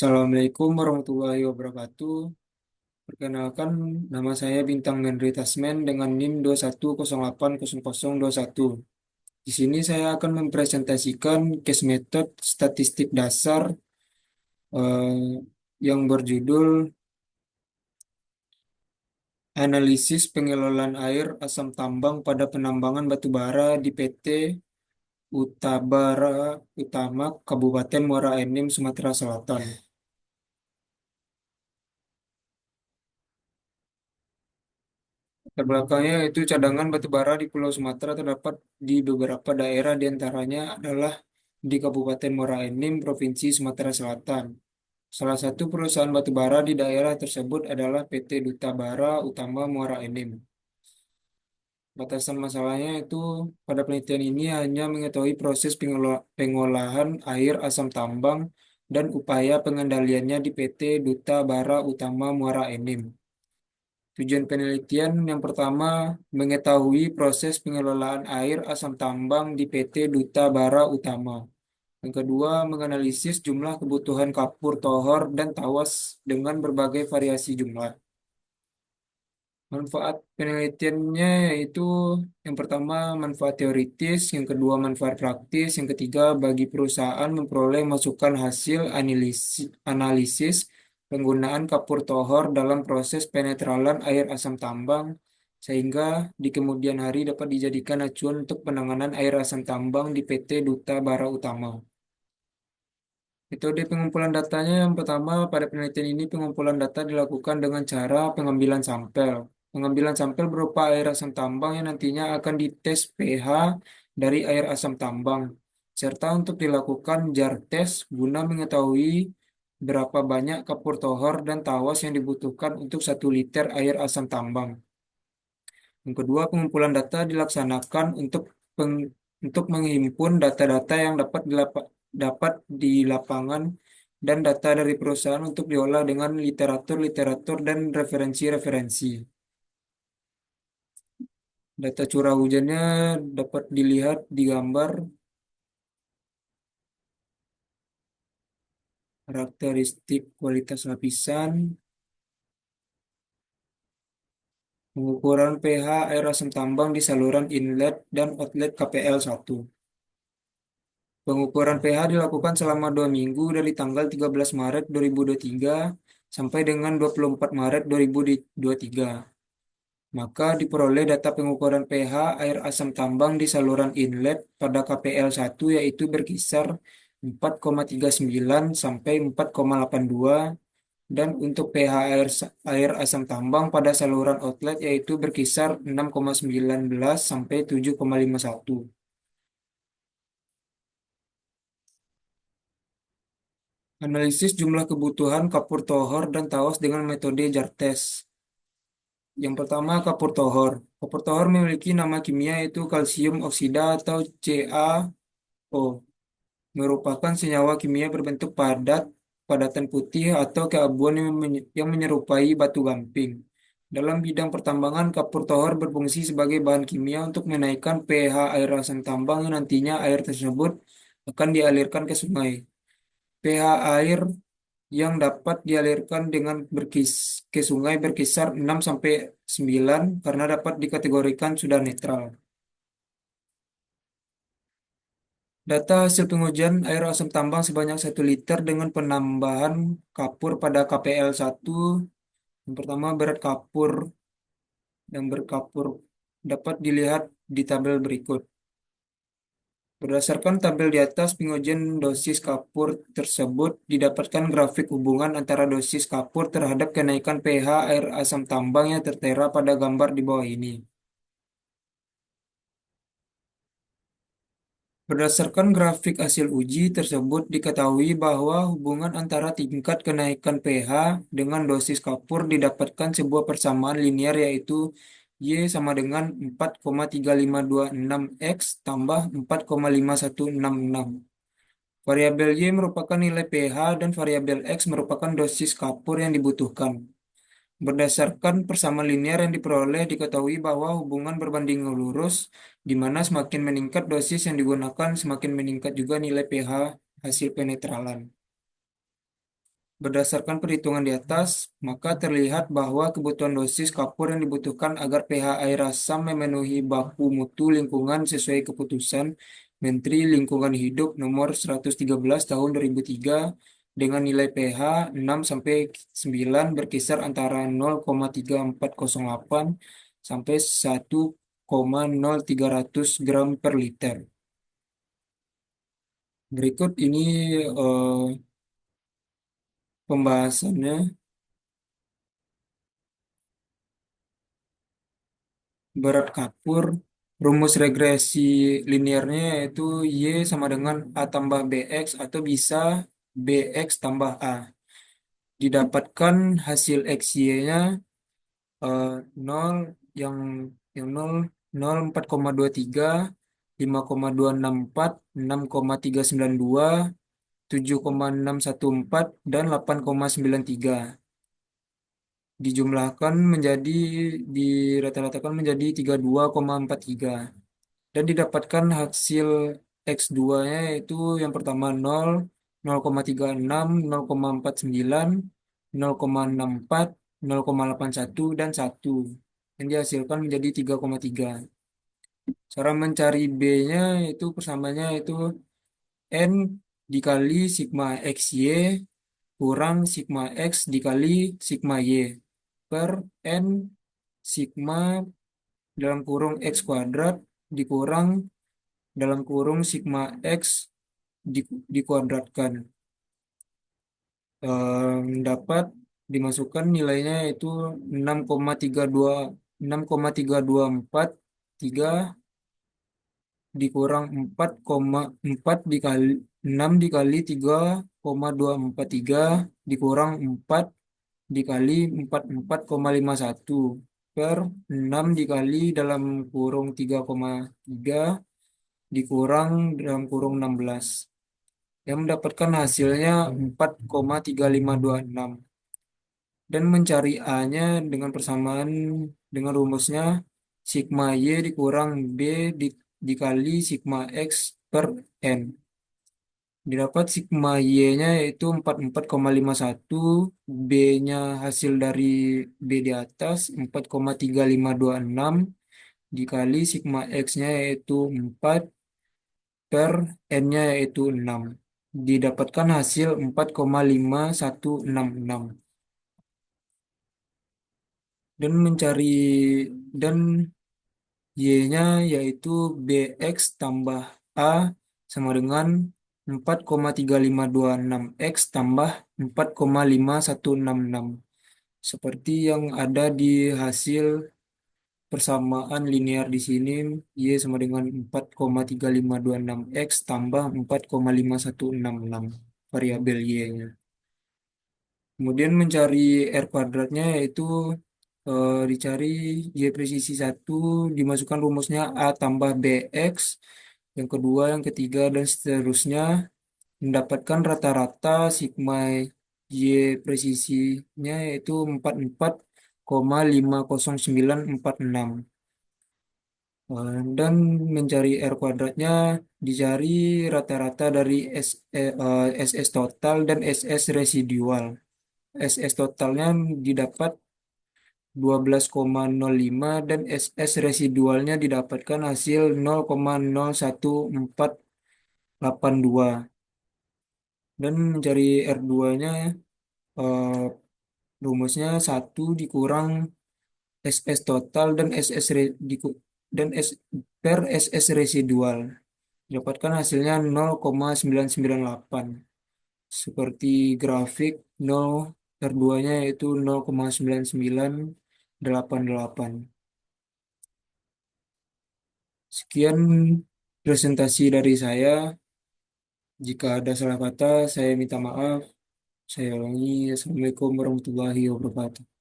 Assalamualaikum warahmatullahi wabarakatuh. Perkenalkan, nama saya Bintang Mendri Tasmen dengan NIM 21080021. Di sini saya akan mempresentasikan case method statistik dasar yang berjudul Analisis Pengelolaan Air Asam Tambang pada Penambangan Batubara di PT Utabara Utama Kabupaten Muara Enim, Sumatera Selatan. Terbelakangnya itu cadangan batu bara di Pulau Sumatera terdapat di beberapa daerah, di antaranya adalah di Kabupaten Muara Enim, Provinsi Sumatera Selatan. Salah satu perusahaan batu bara di daerah tersebut adalah PT Duta Bara Utama Muara Enim. Batasan masalahnya itu pada penelitian ini hanya mengetahui proses pengolahan air asam tambang dan upaya pengendaliannya di PT Duta Bara Utama Muara Enim. Tujuan penelitian yang pertama, mengetahui proses pengelolaan air asam tambang di PT Duta Bara Utama. Yang kedua, menganalisis jumlah kebutuhan kapur, tohor, dan tawas dengan berbagai variasi jumlah. Manfaat penelitiannya yaitu yang pertama manfaat teoritis, yang kedua manfaat praktis, yang ketiga bagi perusahaan memperoleh masukan hasil analisis penggunaan kapur tohor dalam proses penetralan air asam tambang, sehingga di kemudian hari dapat dijadikan acuan untuk penanganan air asam tambang di PT Duta Bara Utama. Metode pengumpulan datanya yang pertama, pada penelitian ini pengumpulan data dilakukan dengan cara pengambilan sampel. Pengambilan sampel berupa air asam tambang yang nantinya akan dites pH dari air asam tambang, serta untuk dilakukan jar test guna mengetahui berapa banyak kapur tohor dan tawas yang dibutuhkan untuk 1 liter air asam tambang. Yang kedua, pengumpulan data dilaksanakan untuk menghimpun data-data yang dapat di lapangan dan data dari perusahaan untuk diolah dengan literatur-literatur dan referensi-referensi. Data curah hujannya dapat dilihat di gambar. Karakteristik kualitas lapisan, pengukuran pH air asam tambang di saluran inlet dan outlet KPL 1. Pengukuran pH dilakukan selama 2 minggu dari tanggal 13 Maret 2023 sampai dengan 24 Maret 2023. Maka diperoleh data pengukuran pH air asam tambang di saluran inlet pada KPL 1 yaitu berkisar 4,39 sampai 4,82, dan untuk pH air asam tambang pada saluran outlet yaitu berkisar 6,19 sampai 7,51. Analisis jumlah kebutuhan kapur tohor dan tawas dengan metode jar test. Yang pertama, kapur tohor. Kapur tohor memiliki nama kimia yaitu kalsium oksida atau CaO. Merupakan senyawa kimia berbentuk padatan putih atau keabuan yang menyerupai batu gamping. Dalam bidang pertambangan, kapur tohor berfungsi sebagai bahan kimia untuk menaikkan pH air asam tambang yang nantinya air tersebut akan dialirkan ke sungai. pH air yang dapat dialirkan ke sungai berkisar 6 sampai 9 karena dapat dikategorikan sudah netral. Data hasil pengujian air asam tambang sebanyak 1 liter dengan penambahan kapur pada KPL 1. Yang pertama, berat kapur yang berkapur dapat dilihat di tabel berikut. Berdasarkan tabel di atas, pengujian dosis kapur tersebut didapatkan grafik hubungan antara dosis kapur terhadap kenaikan pH air asam tambang yang tertera pada gambar di bawah ini. Berdasarkan grafik hasil uji tersebut, diketahui bahwa hubungan antara tingkat kenaikan pH dengan dosis kapur didapatkan sebuah persamaan linear yaitu Y sama dengan 4,3526 X tambah 4,5166. Variabel Y merupakan nilai pH dan variabel X merupakan dosis kapur yang dibutuhkan. Berdasarkan persamaan linear yang diperoleh, diketahui bahwa hubungan berbanding lurus, di mana semakin meningkat dosis yang digunakan, semakin meningkat juga nilai pH hasil penetralan. Berdasarkan perhitungan di atas, maka terlihat bahwa kebutuhan dosis kapur yang dibutuhkan agar pH air asam memenuhi baku mutu lingkungan sesuai keputusan Menteri Lingkungan Hidup Nomor 113 Tahun 2003 dengan nilai pH 6 sampai 9 berkisar antara 0,3408 sampai 1,0300 gram per liter. Berikut ini pembahasannya. Berat kapur, rumus regresi linearnya yaitu Y sama dengan A tambah BX atau bisa BX tambah A. Didapatkan hasil XY-nya 0 yang 0, 0, 4,23, 5,264, 6,392, 7,614, dan 8,93. Dijumlahkan menjadi dirata-ratakan menjadi 32,43 dan didapatkan hasil X2-nya yaitu yang pertama 0, 0,36, 0,49, 0,64, 0,81 dan 1 yang dihasilkan menjadi 3,3. Cara mencari B-nya itu persamaannya itu N dikali sigma XY kurang sigma X dikali sigma Y per N sigma dalam kurung X kuadrat dikurang dalam kurung sigma X di, dikuadratkan. Dapat dimasukkan nilainya itu 6,32 6,3243 dikurang 4,4 dikali 6 dikali 3,243 dikurang 4 dikali 44,51 per 6 dikali dalam kurung 3,3 dikurang dalam kurung 16 yang mendapatkan hasilnya 4,3526 dan mencari A-nya dengan persamaan dengan rumusnya sigma Y dikurang B dikali sigma X per N. Didapat sigma Y-nya yaitu 44,51, B-nya hasil dari B di atas 4,3526 dikali sigma X-nya yaitu 4 per N-nya yaitu 6. Didapatkan hasil 4,5166 dan mencari dan Y-nya yaitu BX tambah A sama dengan 4,3526X tambah 4,5166 seperti yang ada di hasil persamaan linear di sini. Y sama dengan 4,3526X tambah 4,5166 variabel Y-nya. Kemudian mencari R kuadratnya yaitu dicari Y presisi 1 dimasukkan rumusnya A tambah BX, yang kedua, yang ketiga, dan seterusnya mendapatkan rata-rata sigma Y presisinya yaitu 44,50946. Dan mencari R kuadratnya dicari rata-rata dari SS total dan SS residual. SS totalnya didapat 12,05 dan SS residualnya didapatkan hasil 0,01482 dan mencari R2-nya eh, rumusnya 1 dikurang SS total dan dan per SS residual didapatkan hasilnya 0,998 seperti grafik 0 R2-nya yaitu 0,9988. Sekian presentasi dari saya. Jika ada salah kata, saya minta maaf. Saya ulangi. Assalamualaikum warahmatullahi wabarakatuh.